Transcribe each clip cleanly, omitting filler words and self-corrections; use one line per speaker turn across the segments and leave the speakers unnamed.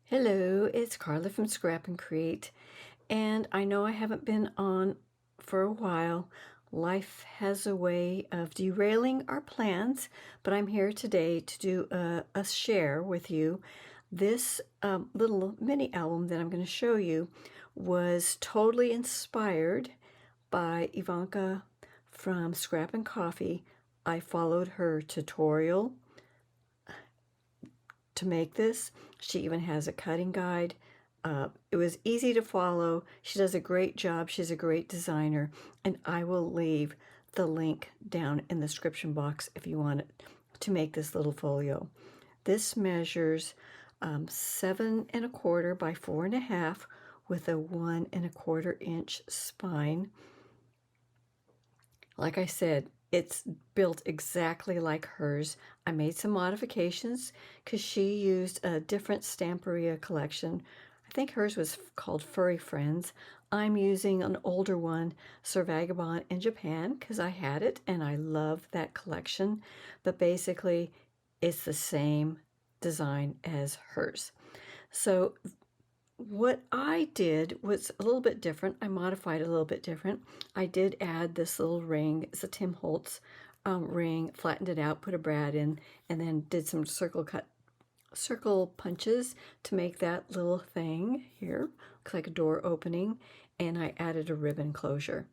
Hello, it's Carla from Scrap and Create, and I know I haven't been on for a while. Life has a way of derailing our plans, but I'm here today to do a share with you. This little mini album that I'm going to show you was totally inspired by Ivanka from Scrap and Coffee. I followed her tutorial to make this. She even has a cutting guide. It was easy to follow. She does a great job. She's a great designer, and I will leave the link down in the description box if you want to make this little folio. This measures 7¼ by 4½ with a 1¼ inch spine. Like I said, it's built exactly like hers. I made some modifications because she used a different Stamperia collection. I think hers was called Furry Friends. I'm using an older one, Sir Vagabond in Japan, because I had it and I love that collection. But basically, it's the same design as hers. So what I did was a little bit different. I modified it a little bit different. I did add this little ring. It's a Tim Holtz ring, flattened it out, put a brad in, and then did some circle punches to make that little thing here. Looks like a door opening, and I added a ribbon closure.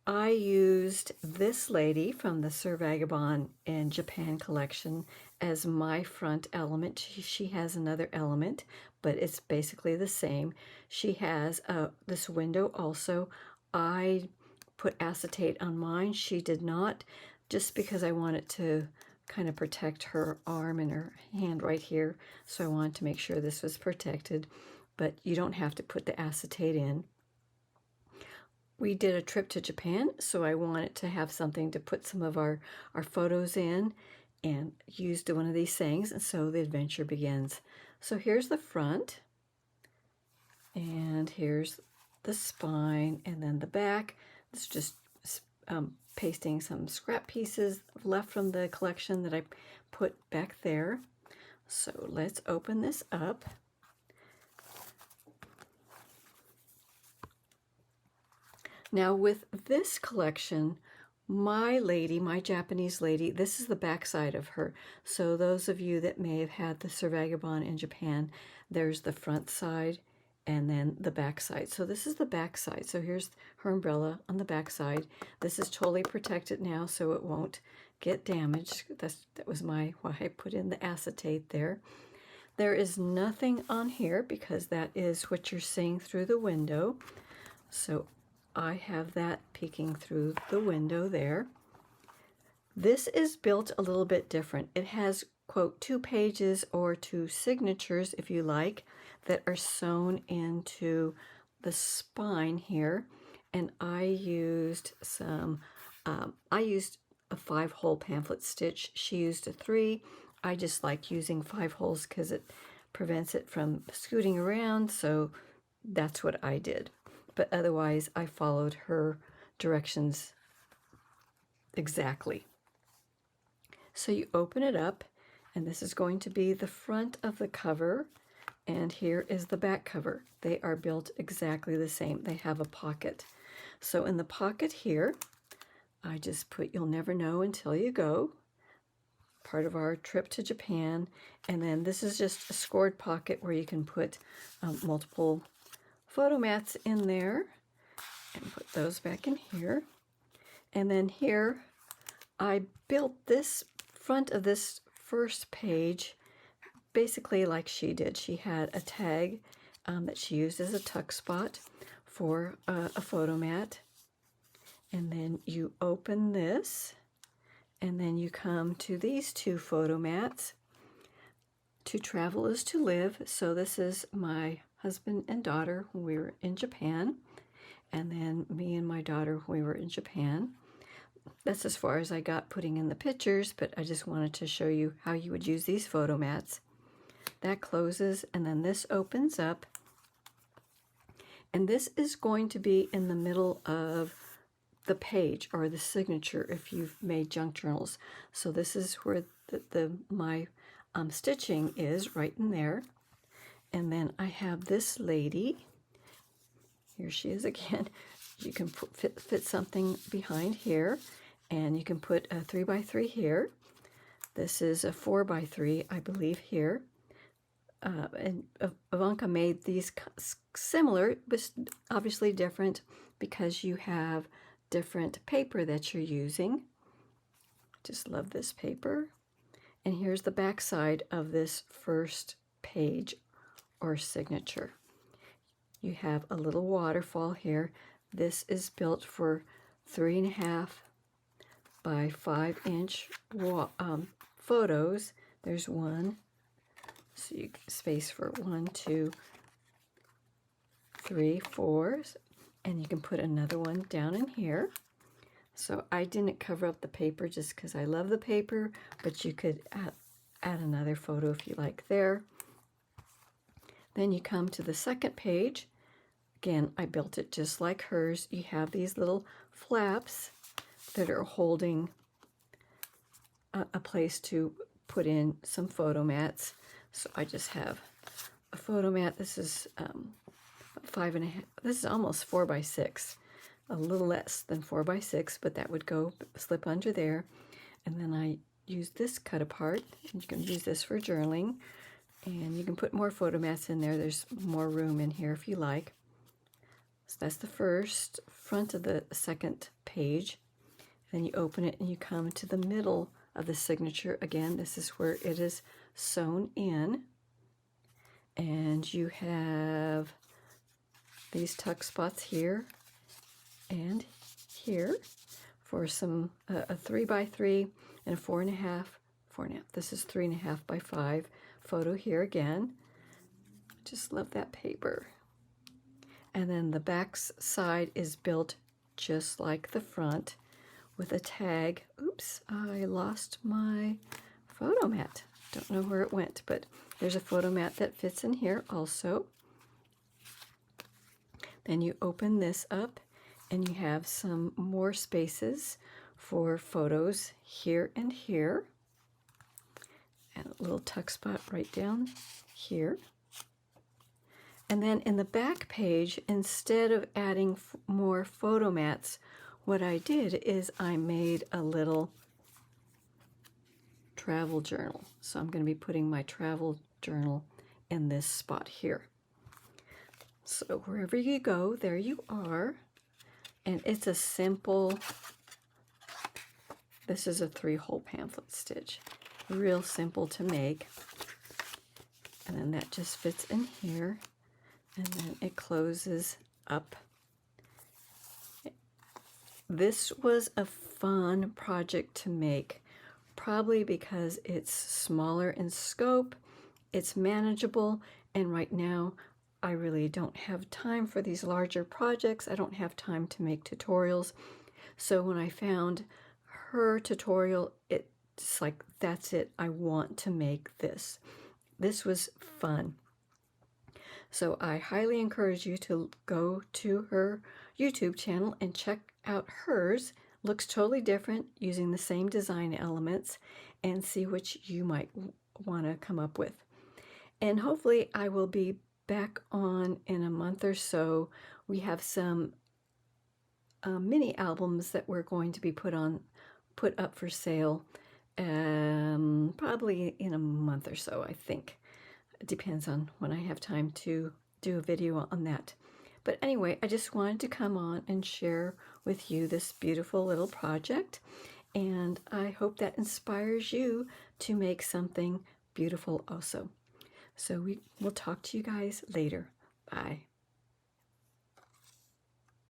I used this lady from the Sir Vagabond in Japan collection as my front element. She has another element, but it's basically the same. She has this window also. I put acetate on mine. She did not, just because I wanted to kind of protect her arm and her hand right here. So I wanted to make sure this was protected, but you don't have to put the acetate in. We did a trip to Japan, so I wanted to have something to put some of our photos in, and used one of these things, and so the adventure begins. So here's the front, and here's the spine, and then the back. It's just pasting some scrap pieces left from the collection that I put back there. So let's open this up. Now with this collection, my Japanese lady, this is the back side of her. So those of you that may have had the Sir Vagabond in Japan, there's the front side and then the back side. So this is the back side. So here's her umbrella on the back side. This is totally protected now, so it won't get damaged. That was why I put in the acetate there. There is nothing on here because that is what you're seeing through the window. So I have that peeking through the window there. This is built a little bit different. It has, quote, 2 pages or 2 signatures, if you like, that are sewn into the spine here. And I used a 5-hole pamphlet stitch. She used a 3. I just like using 5 holes because it prevents it from scooting around, so that's what I did. But otherwise, I followed her directions exactly. So you open it up, and this is going to be the front of the cover, and here is the back cover. They are built exactly the same. They have a pocket. So in the pocket here, I just put "You'll Never Know Until You Go," part of our trip to Japan, and then this is just a scored pocket where you can put multiple photo mats in there, and put those back in here. And then here I built this front of this first page basically like she did. She had a tag that she used as a tuck spot for a photo mat, and then you open this, and then you come to these 2 photo mats. To travel is to live. So this is my husband and daughter when we were in Japan, and then me and my daughter when we were in Japan. That's as far as I got putting in the pictures, but I just wanted to show you how you would use these photo mats. That closes, and then this opens up, and this is going to be in the middle of the page, or the signature if you've made junk journals. So this is where my stitching is, right in there. And then I have this lady. Here she is again. You can fit something behind here, and you can put a 3x3 here. This is a 4x3, I believe, here. And Ivanka made these similar, but obviously different because you have different paper that you're using. Just love this paper. And here's the back side of this first page or signature. You have a little waterfall here. This is built for 3.5 by 5-inch photos. There's one, so you space for 1, 2, 3, 4, and you can put another one down in here. So I didn't cover up the paper just because I love the paper, but you could add another photo if you like there. Then you come to the second page. Again, I built it just like hers. You have these little flaps that are holding a place to put in some photo mats. So I just have a photo mat. This is 5.5. This is almost 4x6. A little less than 4x6, but that would go slip under there. And then I use this cut apart. You can use this for journaling, and you can put more photo mats in there. There's more room in here if you like. So that's the first front of the second page. Then you open it and you come to the middle of the signature. Again, this is where it is sewn in, and you have these tuck spots here and here for some a 3x3 and a 4.5. This is 3.5 by 5 photo here again. Just love that paper. And then the back side is built just like the front with a tag. Oops, I lost my photo mat. Don't know where it went, but there's a photo mat that fits in here also. Then you open this up and you have some more spaces for photos here and here. And a little tuck spot right down here. And then in the back page, instead of adding more photo mats, what I did is I made a little travel journal. So I'm going to be putting my travel journal in this spot here. So wherever you go, there you are. And it's a simple, this is a 3-hole pamphlet stitch. Real simple to make. And then that just fits in here. And then it closes up. This was a fun project to make, probably because it's smaller in scope, it's manageable, and right now I really don't have time for these larger projects. I don't have time to make tutorials. So when I found her tutorial, it's like, that's it. I want to make this. This was fun. So I highly encourage you to go to her YouTube channel and check out hers. Looks totally different using the same design elements, and see what you might want to come up with. And hopefully I will be back on in a month or so. We have some mini albums that we're going to be put up for sale, probably in a month or so, I think. It depends on when I have time to do a video on that. But anyway, I just wanted to come on and share with you this beautiful little project, and I hope that inspires you to make something beautiful also. So we will talk to you guys later. Bye.